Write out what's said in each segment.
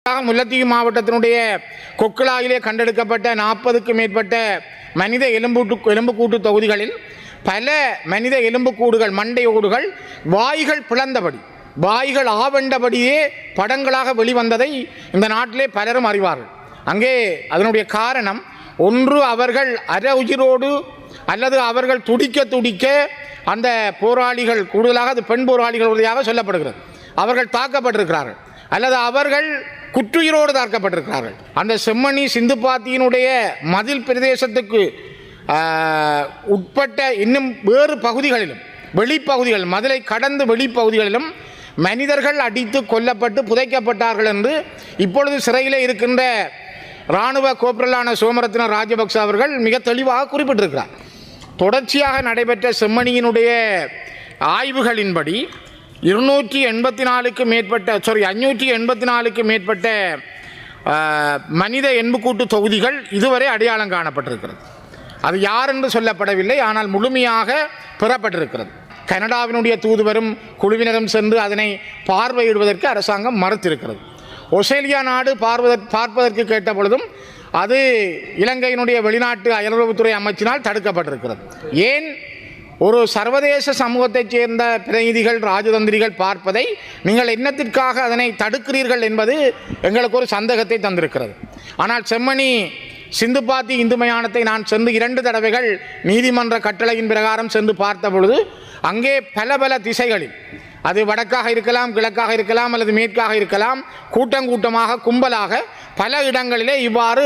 முல்லைத்தீவு மாவட்டத்தினுடைய கொக்குளாயிலே கண்டெடுக்கப்பட்ட 40க்கும் மேற்பட்ட மனித எலும்புக்கூட்டு தொகுதிகளில் பல மனித எலும்புக்கூடுகள் மண்டையோடுகள் வாய்கள் பிளந்தபடி வாய்கள் ஆவண்டபடியே படங்களாக வெளிவந்ததை இந்த நாட்டிலே பலரும் அறிவார்கள். அங்கே அதனுடைய காரணம் ஒன்று அவர்கள் அற உயிரோடு அல்லது அவர்கள் துடிக்க அந்த போராளிகள் கூடுதலாக அது பெண் போராளிகள் உறுதியாக சொல்லப்படுகிறது அவர்கள் தாக்கப்பட்டிருக்கிறார்கள் அல்லது அவர்கள் குற்றுயிரோடு தாக்கப்பட்டிருக்கிறார்கள். அந்த செம்மணி சிந்துப்பாத்தியினுடைய மதில் பிரதேசத்துக்கு உட்பட்ட இன்னும் வேறு பகுதிகளிலும் வெளிப்பகுதிகள் மதிலை கடந்து வெளிப்பகுதிகளிலும் மனிதர்கள் அடித்து கொல்லப்பட்டு புதைக்கப்பட்டார்கள் என்று இப்பொழுது சிறையிலே இருக்கின்ற இராணுவ கோப்ரலான சோமரத்ன ராஜபக்ச அவர்கள் மிக தெளிவாக குறிப்பிட்டிருக்கிறார். தொடர்ச்சியாக நடைபெற்ற செம்மணியினுடைய ஆய்வுகளின்படி 584க்கும் மேற்பட்ட மனித எலும்புக்கூட்டு தொகுதிகள் இதுவரை அடையாளம் காணப்பட்டிருக்கிறது. அது யார் என்று சொல்லப்படவில்லை, ஆனால் முழுமையாக பெறப்பட்டிருக்கிறது. கனடாவினுடைய தூதுவரும் குழுவினரும் சென்று அதனை பார்வையிடுவதற்கு அரசாங்கம் மறுத்திருக்கிறது. ஆஸ்திரேலியா நாடு பார்ப்பதற்கு கேட்ட பொழுதும் அது இலங்கையினுடைய வெளிநாட்டு அயலுறவுத்துறை அமைச்சினால் தடுக்கப்பட்டிருக்கிறது. ஏன் ஒரு சர்வதேச சமூகத்தைச் சேர்ந்த பிரதிநிதிகள் ராஜதந்திரிகள் பார்ப்பதை நீங்கள் என்னத்திற்காக அதனை தடுக்கிறீர்கள் என்பது எங்களுக்கு ஒரு சந்தேகத்தை தந்திருக்கிறது. ஆனால் செம்மணி சிந்துப்பாத்தி இந்து மயானத்தை நான் சென்று 2 தடவைகள் நீதிமன்ற கட்டளையின் பிரகாரம் சென்று பார்த்த பொழுது அங்கே பல திசைகளில் அது வடக்காக இருக்கலாம், கிழக்காக இருக்கலாம் அல்லது மேற்காக இருக்கலாம், கூட்டமாக கும்பலாக பல இடங்களிலே இவ்வாறு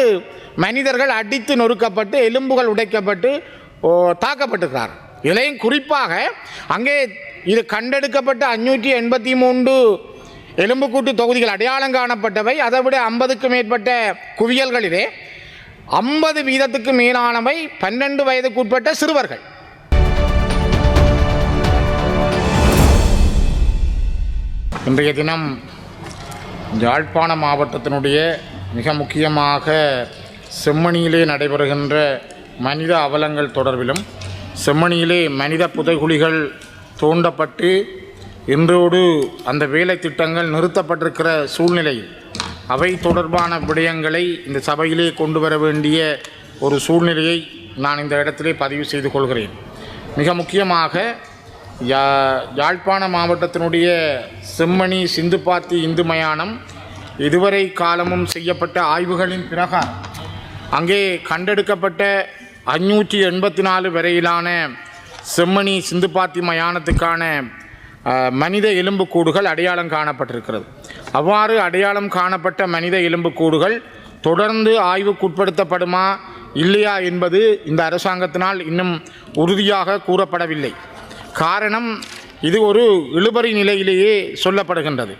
மனிதர்கள் அடித்து நொறுக்கப்பட்டு எலும்புகள் உடைக்கப்பட்டு தாக்கப்பட்டிருக்கிறார்கள். இதிலையும் குறிப்பாக அங்கே இது கண்டெடுக்கப்பட்ட 583 எலும்புக்கூட்டு தொகுதிகள் அடையாளம் காணப்பட்டவை. அதை விட 50க்கும் மேற்பட்ட குவியல்களிலே 50% மேலானவை 12 வயதுக்குட்பட்ட சிறுவர்கள். இன்றைய தினம் யாழ்ப்பாண மாவட்டத்தினுடைய மிக முக்கியமாக செம்மணியிலே நடைபெறுகின்ற மனித அவலங்கள் தொடர்பிலும் செம்மணியிலே மனித புதைகுழிகள் தோண்டப்பட்டு இன்றோடு அந்த வேலை திட்டங்கள் நிறுத்தப்பட்டிருக்கிற சூழ்நிலையில் அவை தொடர்பான விடயங்களை இந்த சபையிலே கொண்டு வர வேண்டிய ஒரு சூழ்நிலையை நான் இந்த இடத்திலே பதிவு செய்து கொள்கிறேன். மிக முக்கியமாக யாழ்ப்பாண மாவட்டத்தினுடைய செம்மணி சிந்துப்பாத்தி இந்து மயானம் இதுவரை காலமும் செய்யப்பட்ட ஆய்வுகளின் பிரகாரம் அங்கே கண்டெடுக்கப்பட்ட 584 வரையிலான செம்மணி சிந்துப்பாத்தி மயானத்துக்கான மனித எலும்புக்கூடுகள் அடையாளம் காணப்பட்டிருக்கிறது. அவ்வாறு அடையாளம் காணப்பட்ட மனித எலும்புக்கூடுகள் தொடர்ந்து ஆய்வுக்குட்படுத்தப்படுமா இல்லையா என்பது இந்த அரசாங்கத்தினால் இன்னும் உறுதியாக கூறப்படவில்லை. காரணம், இது ஒரு இழுபறி நிலையிலேயே சொல்லப்படுகின்றது.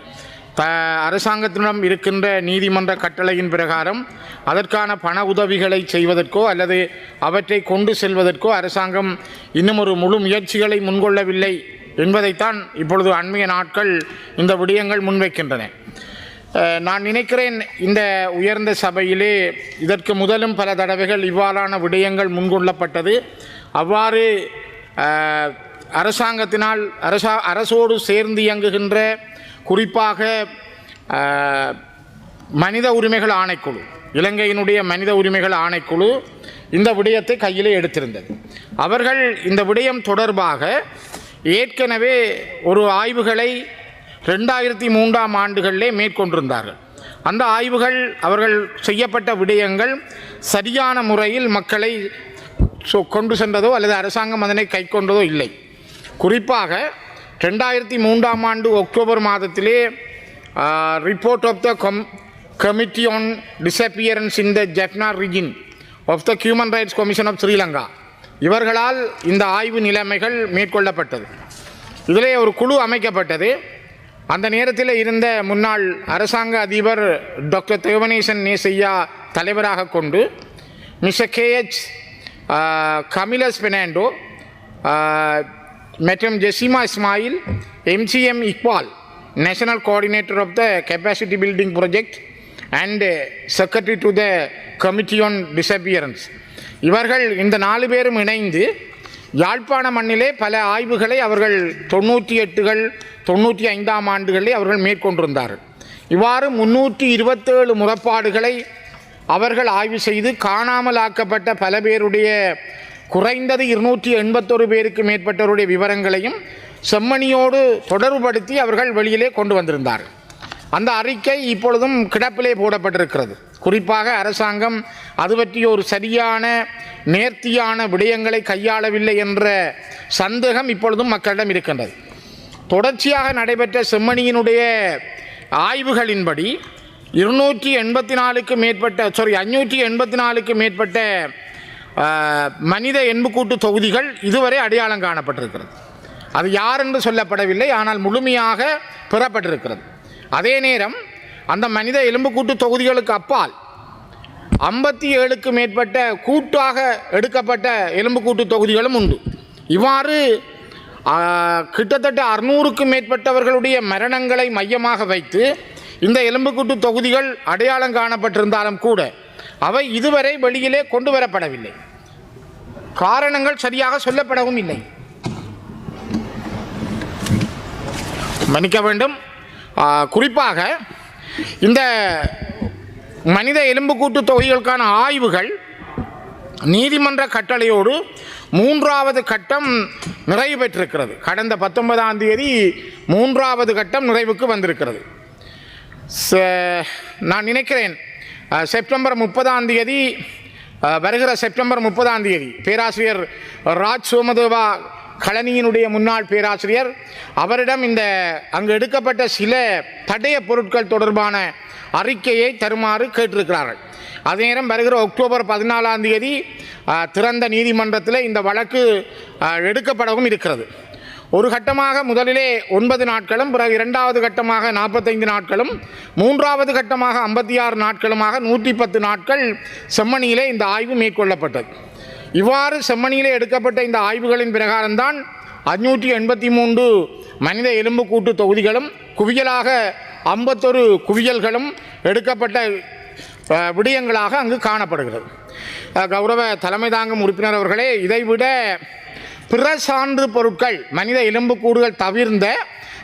அரசாங்கத்திடம் இருக்கின்ற நீதிமன்ற கட்டளையின் பிரகாரம் அதற்கான பண உதவிகளை செய்வதற்கோ அல்லது அவற்றை கொண்டு செல்வதற்கோ அரசாங்கம் இன்னும் ஒரு முழு முயற்சிகளை முன்கொள்ளவில்லை என்பதைத்தான் இப்பொழுது அண்மைய நாட்கள் இந்த விடயங்கள் முன்வைக்கின்றன. நான் நினைக்கிறேன் இந்த உயர்ந்த சபையிலே இதற்கு முதலும் பல தடவைகள் இவ்வாறான விடயங்கள் முன்கொள்ளப்பட்டது. அவ்வாறு அரசாங்கத்தினால் அரசோடு சேர்ந்து இயங்குகின்ற குறிப்பாக மனித உரிமைகள் ஆணைக்குழு, இலங்கையினுடைய மனித உரிமைகள் ஆணைக்குழு இந்த விடயத்தை கையிலே எடுத்திருந்தது. அவர்கள் இந்த விடயம் தொடர்பாக ஏற்கனவே ஒரு ஆய்வுகளை 2003ஆம் ஆண்டுகளிலே மேற்கொண்டிருந்தார்கள். அந்த ஆய்வுகள் அவர்கள் செய்யப்பட்ட விடயங்கள் சரியான முறையில் மக்களை கொண்டு சென்றதோ அல்லது அரசாங்கம் அதனை கை கொண்டதோ இல்லை. குறிப்பாக 2003ஆம் ஆண்டு அக்டோபர் மாதத்திலே report of the committee on disappearances in the Jaffna region of the human rights commission of Sri Lanka இவர்களால் இந்த ஆய்வு நிலைமைகள் மேற்கொள்ளப்பட்டது. இதிலே ஒரு குழு அமைக்கப்பட்டது. அந்த நேரத்தில் இருந்த முன்னாள் அரசாங்க அதிபர் டாக்டர் தேவனேசன் நேசையா தலைவராக கொண்டு மிஸ்டர் KH கமிலஸ் பெர்னாண்டோ மற்றும் Jezima Ismail, MCM Iqbal, national coordinator of the capacity building project and secretary to the committee on disappearances, இவர்கள் இந்த 4 பேரும் இணைந்து யாழ்ப்பாண மண்ணிலே பல ஆய்வுகளை அவர்கள் 98கள் 95ஆம் ஆண்டுகளிலே அவர்கள் மேற்கொண்டிருந்தார்கள். இவ்வாறு 327 முறைப்பாடுகளை அவர்கள் ஆய்வு செய்து காணாமல் ஆக்கப்பட்ட பல பேருடைய குறைந்தது 281 பேருக்கு மேற்பட்டவருடைய விவரங்களையும் செம்மணியோடு தொடர்புபடுத்தி அவர்கள் வெளியிலே கொண்டு வந்திருந்தார்கள். அந்த அறிக்கை இப்பொழுதும் கிடப்பிலே போடப்பட்டிருக்கிறது. குறிப்பாக அரசாங்கம் அது பற்றிய ஒரு சரியான நேர்த்தியான விடயங்களை கையாளவில்லை என்ற சந்தேகம் இப்பொழுதும் மக்களிடம் இருக்கின்றது. தொடர்ச்சியாக நடைபெற்ற செம்மணியினுடைய ஆய்வுகளின்படி 584க்கு மேற்பட்ட மனித எண்புக்கூட்டு தொகுதிகள் இதுவரை அடையாளம் காணப்பட்டிருக்கிறது. அது யார் என்று சொல்லப்படவில்லை, ஆனால் முழுமையாக பெறப்பட்டிருக்கிறது. அதே நேரம் அந்த மனித எலும்புக்கூட்டு தொகுதிகளுக்கு அப்பால் 57க்கு மேற்பட்ட கூட்டாக எடுக்கப்பட்ட எலும்புக்கூட்டு தொகுதிகளும் உண்டு. இவ்வாறு கிட்டத்தட்ட 600க்கு மேற்பட்டவர்களுடைய மரணங்களை மையமாக வைத்து இந்த எலும்புக்கூட்டு தொகுதிகள் அடையாளம் காணப்பட்டிருந்தாலும் கூட அவை இதுவரை வெளியிலே கொண்டு வரப்படவில்லை. காரணங்கள் சரியாக சொல்லப்படவும் இல்லை. மன்னிக்க வேண்டும். குறிப்பாக இந்த மனித எலும்புக்கூட்டு தொகுதிகளுக்கான ஆய்வுகள் நீதிமன்ற கட்டளையோடு 3வது கட்டம் நிறைவு பெற்றிருக்கிறது. கடந்த 19ஆம் தேதி 3வது கட்டம் நிறைவுக்கு வந்திருக்கிறது. நான் நினைக்கிறேன் செப்டம்பர் 30ஆம் தேதி, வருகிற செப்டம்பர் 30ஆம் தேதி பேராசிரியர் ராஜ் சோமதேவா கழனியினுடைய முன்னாள் பேராசிரியர் அவரிடம் இந்த அங்கு எடுக்கப்பட்ட சில தடய பொருட்கள் தொடர்பான அறிக்கையை தருமாறு கேட்டிருக்கிறார்கள். அதே நேரம் வருகிற அக்டோபர் 14ஆம் தேதி திறந்த நீதிமன்றத்தில் இந்த வழக்கு எடுக்கப்படவும் இருக்கிறது. ஒரு கட்டமாக முதலிலே 9 நாட்களும், பிறகு 2வது கட்டமாக 45 நாட்களும், 3வது கட்டமாக 56 நாட்களுமாக 110 நாட்கள் செம்மணியிலே இந்த ஆய்வு மேற்கொள்ளப்பட்டது. இவ்வாறு செம்மணியிலே எடுக்கப்பட்ட இந்த ஆய்வுகளின் பிரகாரம்தான் 583 மனித எலும்புக்கூட்டு தொகுதிகளும் குவியலாக 51 குவியல்களும் எடுக்கப்பட்ட விடயங்களாக அங்கு காணப்படுகிறது. கௌரவ தலைமை தாங்கும் உறுப்பினர் அவர்களே, இதைவிட பிற சான்று பொருட்கள், மனித எலும்புக்கூடுகள் தவிர்ந்த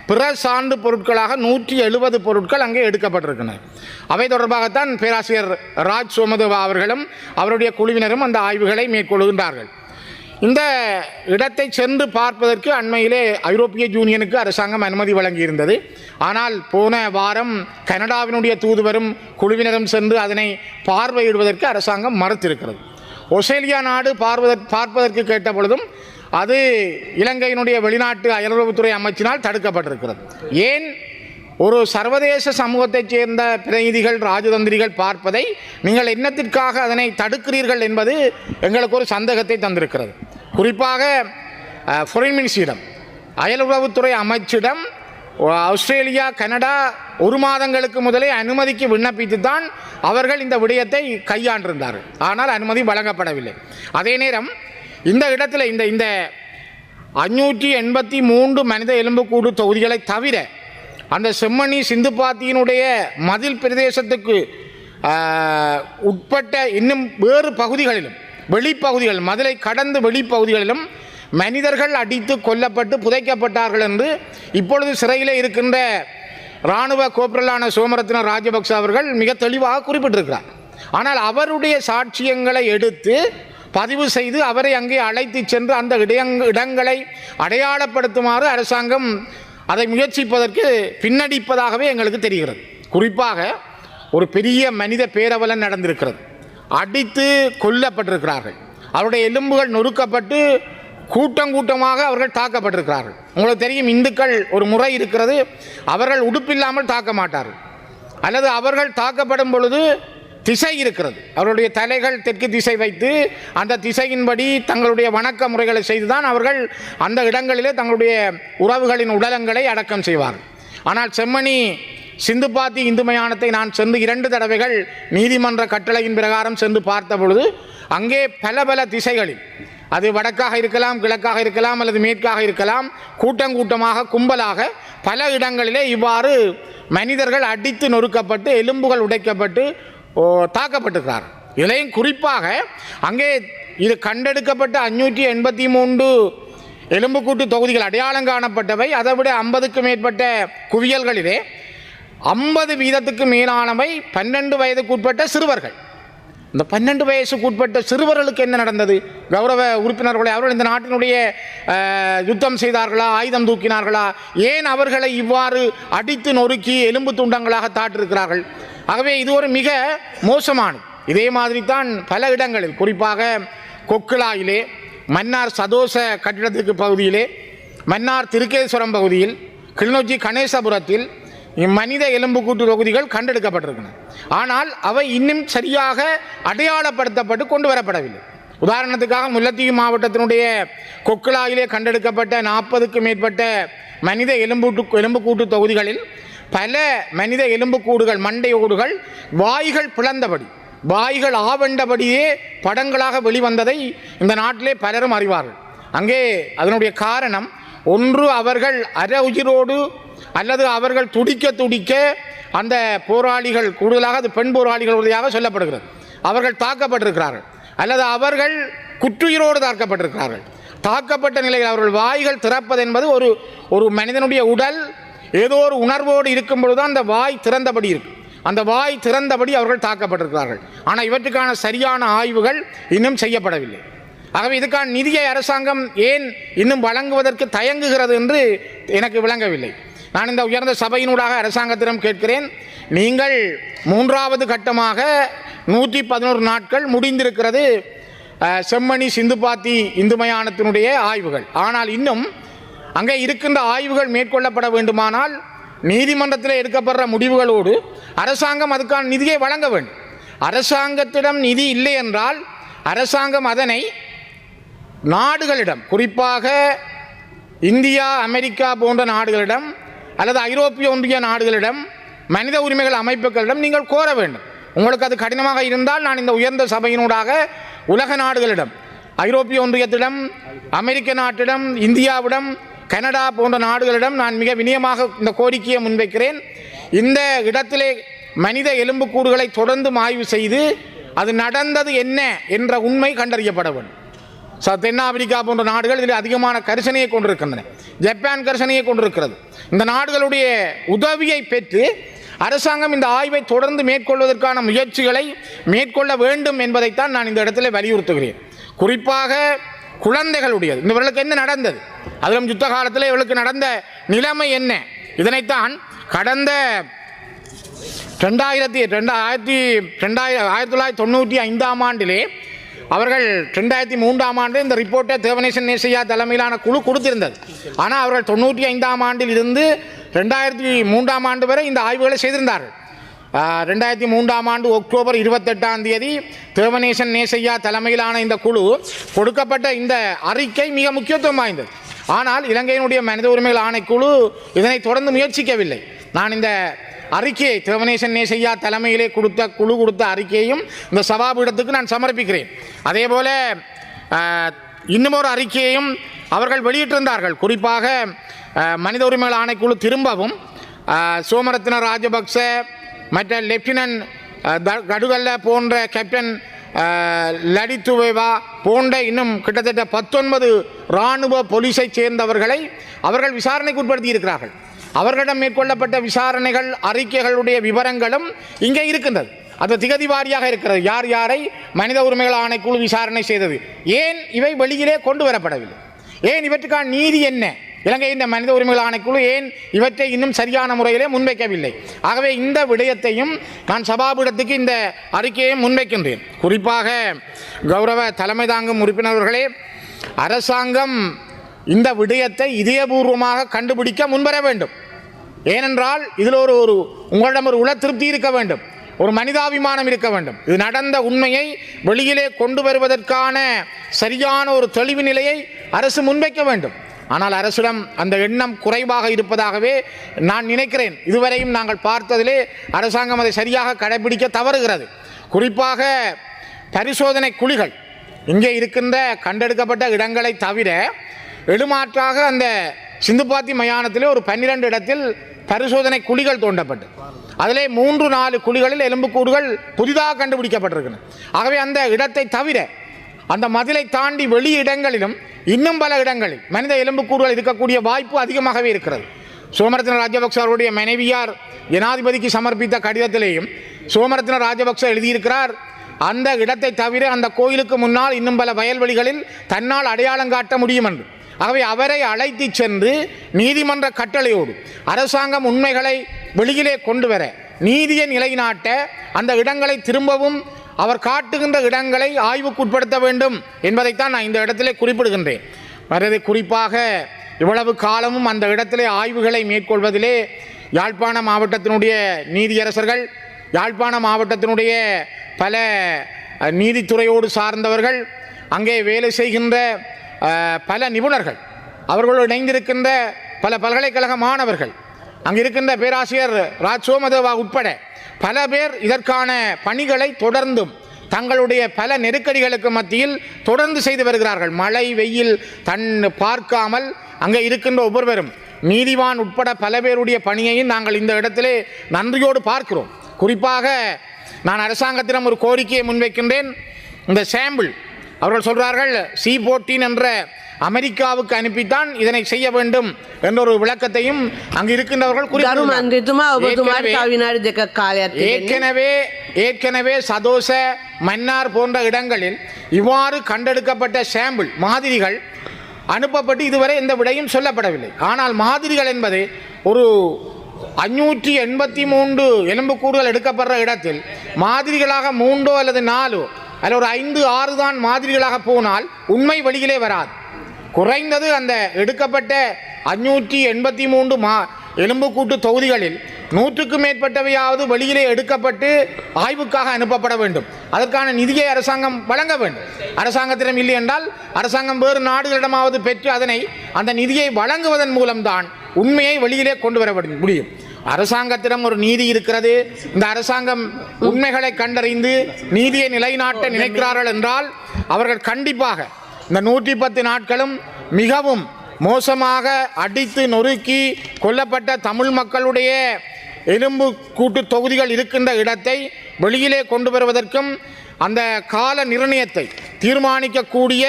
பிற சான்று பொருட்களாக 170 பொருட்கள் அங்கே எடுக்கப்பட்டிருக்கின்றன. அவை தொடர்பாகத்தான் பேராசிரியர் ராஜ் சோமதேவா அவர்களும் அவருடைய குழுவினரும் அந்த ஆய்வுகளை மேற்கொள்கின்றார்கள். இந்த இடத்தை சென்று பார்ப்பதற்கு அண்மையிலே ஐரோப்பிய யூனியனுக்கு அரசாங்கம் அனுமதி வழங்கியிருந்தது. ஆனால் போன வாரம் கனடாவினுடைய தூதுவரும் குழுவினரும் சென்று அதனை பார்வையிடுவதற்கு அரசாங்கம் மறுத்திருக்கிறது. ஆஸ்திரேலியா நாடு பார்ப்பதற்கு கேட்ட பொழுதும் அது இலங்கையினுடைய வெளிநாட்டு அயலுறவுத்துறை அமைச்சினால் தடுக்கப்பட்டிருக்கிறது. ஏன் ஒரு சர்வதேச சமூகத்தைச் சேர்ந்த பிரதிநிதிகள், ராஜதந்திரிகள் பார்ப்பதை நீங்கள் என்னத்திற்காக அதனை தடுக்கிறீர்கள் என்பது எங்களுக்கு ஒரு சந்தேகத்தை தந்திருக்கிறது. குறிப்பாக ஃபாரின் மினிஸ்ட்ரியிடம், அயலுறவுத்துறை அமைச்சிடம் ஆஸ்திரேலியா, கனடா 1 மாதங்களுக்கு முதலே அனுமதிக்கு விண்ணப்பித்து தான் அவர்கள் இந்த விடயத்தை கையாண்டிருந்தார்கள். ஆனால் அனுமதி வழங்கப்படவில்லை. அதே நேரம் இந்த இடத்துல இந்த 583 மனித எலும்புக்கூடு தொகுதிகளை தவிர அந்த செம்மணி சிந்துப்பாத்தியினுடைய மதில் பிரதேசத்துக்கு உட்பட்ட இன்னும் வேறு பகுதிகளிலும், வெளிப்பகுதிகள், மதிலை கடந்த வெளிப்பகுதிகளிலும் மனிதர்கள் அடித்து கொல்லப்பட்டு புதைக்கப்பட்டார்கள் என்று இப்பொழுது சிறையில் இருக்கின்ற இராணுவ கோப்ரலான சோமரத்ன ராஜபக்ச அவர்கள் மிக தெளிவாக குறிப்பிட்டிருக்கிறார். ஆனால் அவருடைய சாட்சியங்களை எடுத்து பதிவு செய்து அவரை அங்கே அழைத்து சென்று அந்த இடங்களை அடையாளப்படுத்துமாறு அரசாங்கம் அதை முயற்சிப்பதற்கு பின்னடிப்பதாகவே எங்களுக்கு தெரிகிறது. குறிப்பாக ஒரு பெரிய மனித பேரவலன் நடந்திருக்கிறது. அடித்து கொல்லப்பட்டிருக்கிறார்கள். அவருடைய எலும்புகள் நொறுக்கப்பட்டு கூட்டமாக அவர்கள் தாக்கப்பட்டிருக்கிறார்கள். உங்களுக்கு தெரியும், இந்துக்கள் ஒரு முறை இருக்கிறது, அவர்கள் உடுப்பில்லாமல் தாக்க மாட்டார்கள். அல்லது அவர்கள் தாக்கப்படும் பொழுது திசை இருக்கிறது. அவருடைய தலைகள் தெற்கு திசை வைத்து அந்த திசையின்படி தங்களுடைய வணக்க முறைகளை செய்துதான் அவர்கள் அந்த இடங்களிலே தங்களுடைய உறவுகளின் உடலங்களை அடக்கம் செய்வார்கள். ஆனால் செம்மணி சிந்துப்பாத்தி இந்து மயானத்தை நான் சென்று 2 தடவைகள் நீதிமன்ற கட்டளையின் பிரகாரம் சென்று பார்த்த பொழுது அங்கே பல திசைகளில், அது வடக்காக இருக்கலாம், கிழக்காக இருக்கலாம், அல்லது மேற்காக இருக்கலாம், கூட்டமாக கும்பலாக பல இடங்களிலே இவ்வாறு மனிதர்கள் அடித்து நொறுக்கப்பட்டு எலும்புகள் உடைக்கப்பட்டு தாக்கப்பட்டிருக்கிறார். இதிலையும் குறிப்பாக அங்கே இது கண்டெடுக்கப்பட்ட 583 எலும்புக்கூட்டு தொகுதிகள் அடையாளம் காணப்பட்டவை. அதை விட 50க்கு மேற்பட்ட குவியல்களிலே 50% மேலானவை 12 வயதுக்குட்பட்ட சிறுவர்கள். இந்த 12 வயசுக்குட்பட்ட சிறுவர்களுக்கு என்ன நடந்தது? கௌரவ உறுப்பினர்களை அவர்கள் இந்த நாட்டினுடைய யுத்தம் செய்தார்களா, ஆயுதம் தூக்கினார்களா? ஏன் அவர்களை இவ்வாறு அடித்து நொறுக்கி எலும்பு துண்டங்களாக தாட்டிருக்கிறார்கள்? ஆகவே இது ஒரு மிக மோசமானது. இதே மாதிரி தான் பல இடங்களில், குறிப்பாக கொக்குலாயிலே, மன்னார் சதோச கட்டிடத்துக்கு பகுதியிலே, மன்னார் திருக்கேஸ்வரம் பகுதியில், கிளிநொச்சி கணேசபுரத்தில் மனித எலும்புக்கூட்டு தொகுதிகள் கண்டெடுக்கப்பட்டிருக்கின்றன. ஆனால் அவை இன்னும் சரியாக அடையாளப்படுத்தப்பட்டு கொண்டு வரப்படவில்லை. உதாரணத்துக்காக முல்லைத்தீவு மாவட்டத்தினுடைய கொக்குலாயிலே கண்டெடுக்கப்பட்ட 40க்கும் மேற்பட்ட மனித எலும்புக்கூட்டு தொகுதிகளில் பல மனித எலும்புக்கூடுகள், மண்டையோடுகள், வாய்கள் பிளந்தபடி, வாய்கள் ஆவண்டபடியே படங்களாக வெளிவந்ததை இந்த நாட்டிலே பலரும் அறிவார்கள். அங்கே அதனுடைய காரணம், ஒன்று அவர்கள் அரை உயிரோடு அல்லது அவர்கள் துடிக்க துடிக்க அந்த போராளிகள், கூடுதலாக அது பெண் போராளிகள் உறுதியாக சொல்லப்படுகிறது, அவர்கள் தாக்கப்பட்டிருக்கிறார்கள், அல்லது அவர்கள் குற்றுயிரோடு தாக்கப்பட்டிருக்கிறார்கள். தாக்கப்பட்ட நிலையில் அவர்கள் வாய்கள் திறப்பது என்பது ஒரு மனிதனுடைய உடல் ஏதோ ஒரு உணர்வோடு இருக்கும் பொழுதுதான் அந்த வாய் திறந்தபடி இருக்கும். அந்த வாய் திறந்தபடி அவர்கள் தாக்கப்பட்டிருக்கிறார்கள். ஆனால் இவற்றுக்கான சரியான ஆய்வுகள் இன்னும் செய்யப்படவில்லை. ஆகவே இதுக்கான நிதியை அரசாங்கம் ஏன் இன்னும் வழங்குவதற்கு தயங்குகிறது என்று எனக்கு விளங்கவில்லை. நான் இந்த உயர்ந்த சபையினூடாக அரசாங்கத்திடம் கேட்கிறேன், நீங்கள் 3வது கட்டமாக 111 நாட்கள் முடிந்திருக்கிறது செம்மணி சிந்துபாத்தி இந்து மயானத்தினுடைய ஆய்வுகள். ஆனால் இன்னும் அங்கே இருக்கின்ற ஆய்வுகள் மேற்கொள்ளப்பட வேண்டுமானால் நீதிமன்றத்தில் எடுக்கப்படுற முடிவுகளோடு அரசாங்கம் அதுக்கான நிதியை வழங்க வேண்டும். அரசாங்கத்திடம் நிதி இல்லை என்றால் அரசாங்கம் அதனை நாடுகளிடம், குறிப்பாக இந்தியா, அமெரிக்கா போன்ற நாடுகளிடம் அல்லது ஐரோப்பிய ஒன்றிய நாடுகளிடம், மனித உரிமைகள் அமைப்புகளிடம் நீங்கள் கோர வேண்டும். உங்களுக்கு அது கடினமாக இருந்தால் நான் இந்த உயர்ந்த சபையினூடாக உலக நாடுகளிடம், ஐரோப்பிய ஒன்றியத்திடம், அமெரிக்க நாட்டிடம், இந்தியாவிடம், கனடா போன்ற நாடுகளிடம் நான் மிக வினயமாக இந்த கோரிக்கையை முன்வைக்கிறேன். இந்த இடத்திலே மனித எலும்புக்கூடுகளை தொடர்ந்து ஆய்வு செய்து அது நடந்தது என்ன என்ற உண்மை கண்டறியப்பட வேண்டும். தென்னாப்பிரிக்கா போன்ற நாடுகள் இதில் அதிகமான கரிசனையை கொண்டிருக்கின்றன. ஜப்பான் கரிசனையை கொண்டிருக்கிறது. இந்த நாடுகளுடைய உதவியை பெற்று அரசாங்கம் இந்த ஆய்வை தொடர்ந்து மேற்கொள்வதற்கான முயற்சிகளை மேற்கொள்ள வேண்டும் என்பதைத்தான் நான் இந்த இடத்துல வலியுறுத்துகிறேன். குறிப்பாக குழந்தைகளுடையது, இவர்களுக்கு என்ன நடந்தது, அதிலும் யுத்த காலத்தில் இவர்களுக்கு நடந்த நிலைமை என்ன, இதனைத்தான் கடந்த 1995 ஆண்டிலே அவர்கள் 2003 ஆண்டு இந்த ரிப்போர்ட்டை தேவநேசன் நேசையா தலைமையிலான குழு கொடுத்திருந்தது. ஆனால் அவர்கள் 95 ஆண்டில் இருந்து 2003 ஆண்டு வரை இந்த ஆய்வுகளை செய்திருந்தார்கள். 2003 ஆண்டு அக்டோபர் 28 தேவநேசன் நேசையா தலைமையிலான இந்த குழு கொடுக்கப்பட்ட இந்த அறிக்கை மிக முக்கியத்துவம் வாய்ந்தது. ஆனால் இலங்கையினுடைய மனித உரிமைகள் ஆணைக்குழு இதனை தொடர்ந்து முயற்சிக்கவில்லை. நான் இந்த அறிக்கையை, தேவநேசன் நேசையா தலைமையிலே குழு கொடுத்த அறிக்கையையும் இந்த சபாபீடத்துக்கு நான் சமர்ப்பிக்கிறேன். அதே போல இன்னும் ஒரு அறிக்கையையும் அவர்கள் வெளியிட்டிருந்தார்கள். குறிப்பாக மனித உரிமைகள் ஆணைக்குழு திரும்பவும் சோமரத்ன ராஜபக்ச, மற்ற லெப்டினன்ட் கடுகல்ல போன்ற கேப்டன் லடித்துவேவா போன்ற இன்னும் கிட்டத்தட்ட 19 இராணுவ போலீஸை சேர்ந்தவர்களை அவர்கள் விசாரணைக்கு உட்படுத்தி இருக்கிறார்கள். அவர்களிடம் மேற்கொள்ளப்பட்ட விசாரணைகள், அறிக்கைகளுடைய விவரங்களும் இங்கே இருக்கின்றது. அது திகதி வாரியாக இருக்கிறது. யார் யாரை மனித உரிமைகள் ஆணைக்குழு விசாரணை செய்தது, ஏன் இவை வெளியிலே கொண்டு வரப்படவில்லை, ஏன் இவற்றுக்கான நீதி என்ன, இலங்கையின் மனித உரிமைகள் ஆணைக்குழு ஏன் இவற்றை இன்னும் சரியான முறையிலே முன்வைக்கவில்லை. ஆகவே இந்த விடயத்தையும் நான் சபாபீடத்துக்கு இந்த அறிக்கையை முன்வைக்கின்றேன். குறிப்பாக கௌரவ தலைமை தாங்கும் உறுப்பினர்களே, அரசாங்கம் இந்த விடயத்தை இதயபூர்வமாக கண்டுபிடிக்க முன்வர வேண்டும். ஏனென்றால் இதில் உங்களிடம் ஒரு உள திருப்தி இருக்க வேண்டும், ஒரு மனிதாபிமானம் இருக்க வேண்டும். இது நடந்த உண்மையை வெளியிலே கொண்டு வருவதற்கான சரியான ஒரு தெளிவு நிலையை அரசு முன்வைக்க வேண்டும். ஆனால் அரசிடம் அந்த எண்ணம் குறைவாக இருப்பதாகவே நான் நினைக்கிறேன். இதுவரையும் நாங்கள் பார்த்ததிலே அரசாங்கம் அதை சரியாக கடைபிடிக்க தவறுகிறது. குறிப்பாக பரிசோதனை குழிகள் இங்கே இருக்கின்ற கண்டெடுக்கப்பட்ட இடங்களை தவிர எடுமாற்றாக அந்த சிந்துபாத்தி மயானத்திலே ஒரு 12 இடத்தில் பரிசோதனை குழிகள் தோண்டப்பட்டு அதிலே 3-4 குழிகளில் எலும்புக்கூடுகள் புதிதாக கண்டுபிடிக்கப்பட்டிருக்கின்றன. ஆகவே அந்த இடத்தை தவிர அந்த மதிலை தாண்டி வெளி இடங்களிலும் இன்னும் பல இடங்களில் மனித எலும்புக்கூடுகள் இருக்கக்கூடிய வாய்ப்பு அதிகமாகவே இருக்கிறது. சோமரத்ன ராஜபக்ச அவருடைய மனைவியார் ஜனாதிபதிக்கு சமர்ப்பித்த கடிதத்திலேயும் சோமரத்ன ராஜபக்ச எழுதியிருக்கிறார், அந்த இடத்தை தவிர அந்த கோயிலுக்கு முன்னால் இன்னும் பல வயல்வெளிகளில் தன்னால் அடையாளம் காட்ட முடியும் என்று. ஆகவே அவரை அழைத்து சென்று நீதிமன்ற கட்டளையோடு அரசாங்கம் உண்மைகளை வெளியிலே கொண்டு வர, நீதியை நிலைநாட்ட, அந்த இடங்களை திரும்பவும் அவர் காட்டுகின்ற இடங்களை ஆய்வுக்குட்படுத்த வேண்டும் என்பதைத்தான் நான் இந்த இடத்திலே குறிப்பிடுகின்றேன். வரது குறிப்பாக இவ்வளவு காலமும் அந்த இடத்திலே ஆய்வுகளை மேற்கொள்வதிலே யாழ்ப்பாண மாவட்டத்தினுடைய நீதியரசர்கள், யாழ்ப்பாண மாவட்டத்தினுடைய பல நீதித்துறையோடு சார்ந்தவர்கள், அங்கே வேலை செய்கின்ற பல நிபுணர்கள், அவர்களோடு இணைந்திருக்கின்ற பல பல்கலைக்கழக மாணவர்கள், அங்கே இருக்கின்ற பேராசிரியர் ராஜ் சோமதேவா உட்பட பல பேர் இதற்கான பணிகளை தொடர்ந்தும் தங்களுடைய பல நெருக்கடிகளுக்கு மத்தியில் தொடர்ந்து செய்து வருகிறார்கள். மழை வெயில் தன் பார்க்காமல் அங்கே இருக்கின்ற ஒவ்வொருவரும், நீதிவான் உட்பட பல பேருடைய பணியையும் நாங்கள் இந்த இடத்திலே நன்றியோடு பார்க்கிறோம். குறிப்பாக நான் அரசாங்கத்திடம் ஒரு கோரிக்கையை முன்வைக்கின்றேன். இந்த சாம்பிள் அவர்கள் சொல்கிறார்கள் C14 என்ற அமெரிக்காவுக்கு அனுப்பித்தான் இதனை செய்ய வேண்டும் என்ற ஒரு விளக்கத்தையும் அங்கு இருக்கின்றவர்கள் ஏற்கனவே சதோச மன்னார் போன்ற இடங்களில் இவ்வாறு கண்டெடுக்கப்பட்ட சாம்பிள் மாதிரிகள் அனுப்பப்பட்டு இதுவரை எந்த விடையும் சொல்லப்படவில்லை. ஆனால் மாதிரிகள் என்பது ஒரு 583 எலும்புக்கூடுகள் எடுக்கப்படுற இடத்தில் மாதிரிகளாக 3 அல்லது 4 அல்லது ஒரு 5, 6 தான் மாதிரிகளாக போனால் உண்மை வெளியிலே வராது. குறைந்தது அந்த எடுக்கப்பட்ட 583 எலும்புக்கூட்டு தொகுதிகளில் 100க்கும் மேற்பட்டவையாவது வெளியிலே எடுக்கப்பட்டு ஆய்வுக்காக அனுப்பப்பட வேண்டும். அதற்கான நிதியை அரசாங்கம் வழங்க வேண்டும். அரசாங்கத்திடம் இல்லை என்றால் அரசாங்கம் வேறு நாடுகளிடமாவது பெற்று அதனை அந்த நிதியை வழங்குவதன் மூலம்தான் உண்மையை வெளியிலே கொண்டு வர முடியும். அரசாங்கத்திடம் ஒரு நீதி இருக்கிறது. இந்த அரசாங்கம் உண்மைகளை கண்டறிந்து நீதியை நிலைநாட்ட நினைக்கிறார்கள் என்றால் அவர்கள் கண்டிப்பாக இந்த 110 நாட்களும் மிகவும் மோசமாக அடித்து நொறுக்கி கொல்லப்பட்ட தமிழ் மக்களுடைய எலும்பு கூட்டு தொகுதிகள் இருக்கின்ற இடத்தை வெளியிலே கொண்டு வருவதற்கும் அந்த கால நிர்ணயத்தை தீர்மானிக்கக்கூடிய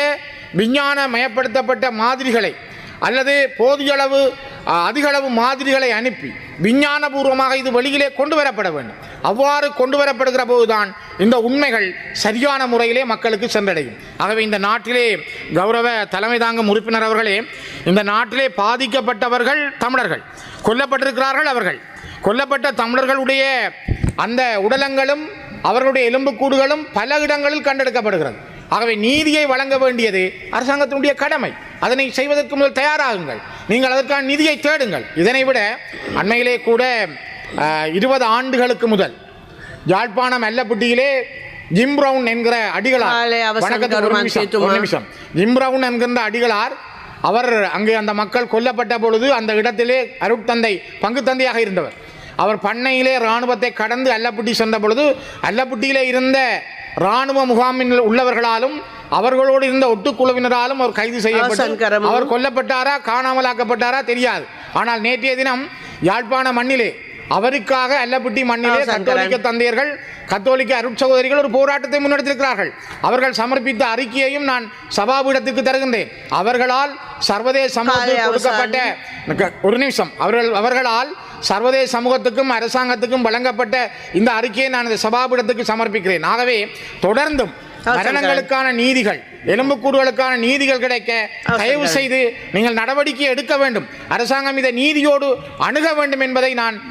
விஞ்ஞானமயப்படுத்தப்பட்ட மாதிரிகளை அல்லது போதிய அளவு அதிகளவு மாதிரிகளை அனுப்பி விஞ்ஞானபூர்வமாக இது வெளியிலே கொண்டு வரப்பட வேண்டும். அவ்வாறு கொண்டு வரப்படுகிற போதுதான் இந்த உண்மைகள் சரியான முறையிலே மக்களுக்கு சென்றடையும். ஆகவே இந்த நாட்டிலே கௌரவ தலைமை தாங்கும் உறுப்பினர் அவர்களே, இந்த நாட்டிலே பாதிக்கப்பட்டவர்கள் தமிழர்கள், கொல்லப்பட்டிருக்கிறார்கள். அவர்கள் கொல்லப்பட்ட தமிழர்களுடைய அந்த உடலங்களும் அவர்களுடைய எலும்புக்கூடுகளும் பல இடங்களில் கண்டெடுக்கப்படுகிறது. ஆகவே நீதியை வழங்க வேண்டியது அரசாங்கத்தினுடைய கடமை. அதனை செய்வதற்கு முதல் தயாராகுங்கள். நீங்கள் அதற்கான நிதியை தேடுங்கள். இதனை விட அண்மையிலே கூட 20 ஆண்டுகளுக்கு முதல் யாழ்ப்பாணம் அல்லப்பட்டியிலே ஜிம் பிரவுன் என்கிற அடிகளார், ஜிம் பிரவுன் என்கின்ற அடிகளார், அவர் அங்கே அந்த மக்கள் கொல்லப்பட்ட பொழுது அந்த இடத்திலே அருட்தந்தை பங்கு தந்தையாக இருந்தவர். அவர் பண்ணையிலே இராணுவத்தை கடந்து அல்லப்பட்டி சென்ற பொழுது அல்லப்பட்டியிலே இருந்த இராணுவ முகாமில் உள்ளவர்களாலும் அவர்களோடு இருந்த ஒட்டுக்குழுவினராலும் அவர் கைது செய்யப்பட்டு அவர் கொல்லப்பட்டாரா காணாமலாக்கப்பட்டாரா தெரியாது. ஆனால் நேற்றைய தினம் யாழ்ப்பாண மண்ணிலே அவருக்காக அல்லப்பட்டி மண்ணிலே கத்தோலிக்க தந்தையர்கள், கத்தோலிக்க அருட்சகோதரிகள் ஒரு போராட்டத்தை முன்னெடுத்திருக்கிறார்கள். அவர்கள் சமர்ப்பித்த அறிக்கையையும் நான் சபாபீடத்துக்கு தருகின்றேன். அவர்களால் சர்வதேச சமூகத்துக்கு கொடுக்கப்பட்ட ஒரு நிமிஷம் அவர்களால் சர்வதேச சமூகத்துக்கும் அரசாங்கத்துக்கும் வழங்கப்பட்ட இந்த அறிக்கையை நான் இந்த சபாபீடத்துக்கு சமர்ப்பிக்கிறேன். ஆகவே தொடர்ந்தும் மரணங்களுக்கான நீதிகள், எலும்புக்கூடுகளுக்கான நீதிகள் கிடைக்க தயவு செய்து நீங்கள் நடவடிக்கை எடுக்க வேண்டும். அரசாங்கம் இதை நீதியோடு அணுக வேண்டும் என்பதை நான்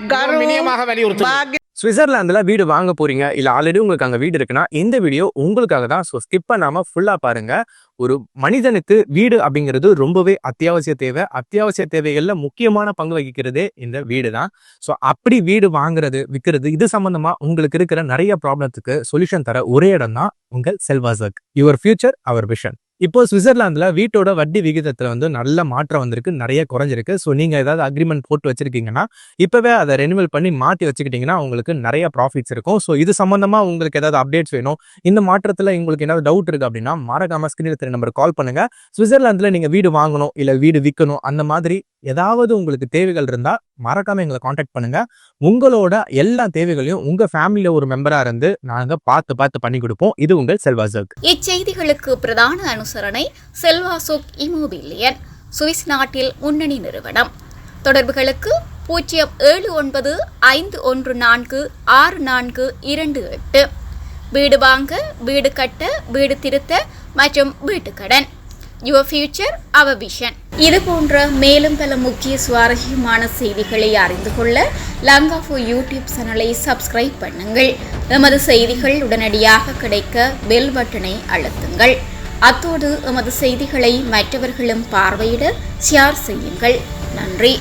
வினயமாக வலியுறுத்துகிறேன். சுவிட்சர்லாந்துல வீடு வாங்க போறீங்க, இல்ல ஆல்ரெடி உங்களுக்கு அங்க வீடு இருக்குன்னா இந்த வீடியோ உங்களுக்காக தான். ஸோ ஸ்கிப் பண்ணாம ஃபுல்லா பாருங்க. ஒரு மனிதனுக்கு வீடு அப்படிங்கிறது ரொம்பவே அத்தியாவசிய தேவை. அத்தியாவசிய தேவைகள்ல முக்கியமான பங்கு வகிக்கிறதே இந்த வீடு தான். ஸோ அப்படி வீடு வாங்குறது விற்கிறது இது சம்பந்தமா உங்களுக்கு இருக்கிற நிறைய ப்ராப்ளத்துக்கு சொல்யூஷன் தர ஒரே இடம் தான் உங்கள் செல்வாசக். Your future our vision. இப்போ சுவிட்சர்லாந்துல வீட்டோட வட்டி விகிதத்துல வந்து நல்ல மாற்றம் வந்திருக்கு, நிறைய குறைஞ்சிருக்கு. ஸோ நீங்க ஏதாவது அக்ரிமெண்ட் போட்டு வச்சிருக்கீங்கன்னா இப்பவே அதை ரெனிவல் பண்ணி மாற்றி வச்சுக்கிட்டீங்கன்னா உங்களுக்கு நிறைய ப்ராஃபிட்ஸ் இருக்கும். ஸோ இது சம்பந்தமா உங்களுக்கு ஏதாவது அப்டேட்ஸ் வேணும், இந்த மாற்றத்துல உங்களுக்கு ஏதாவது டவுட் இருக்கு அப்படின்னா மறக்காம ஸ்கிரீன்ல தெரிய நம்பர் கால் பண்ணுங்க. சுவிட்சர்லாந்துல நீங்க வீடு வாங்கணும் இல்ல வீடு விற்கணும், அந்த மாதிரி ஏதாவது உங்களுக்கு தேவைகள் இருந்தா மறக்காம எங்களை காண்டாக்ட் பண்ணுங்க. உங்களோட எல்லா தேவைகளையும் உங்க ஃபேமிலியில ஒரு மெம்பரா இருந்து நாங்க பார்த்து பண்ணி கொடுப்போம். இது உங்கள் செல்வாசோக். இச்செய்திகளுக்கு பிரதான அனுசரணை செல்வாசோக் இமோபிலியன், சுவிஸ் நாட்டில் முன்னணி நிறுவனம். தொடர்புகளுக்கு 0795146428. வீடு வாங்க, வீடு கட்ட, வீடு திருத்த மற்றும் வீட்டு கடன். Your future our vision. இது போன்ற மேலும் பல முக்கிய சுவாரஸ்யமான செய்திகளை அறிந்து கொள்ள லங்காஃபோ யூடியூப் சேனலை சப்ஸ்கிரைப் பண்ணுங்கள். எமது செய்திகள் உடனடியாக கிடைக்க பெல் பட்டனை அழுத்துங்கள். அத்தோடு எமது செய்திகளை மற்றவர்களும் பார்வையிட ஷேர் செய்யுங்கள். நன்றி.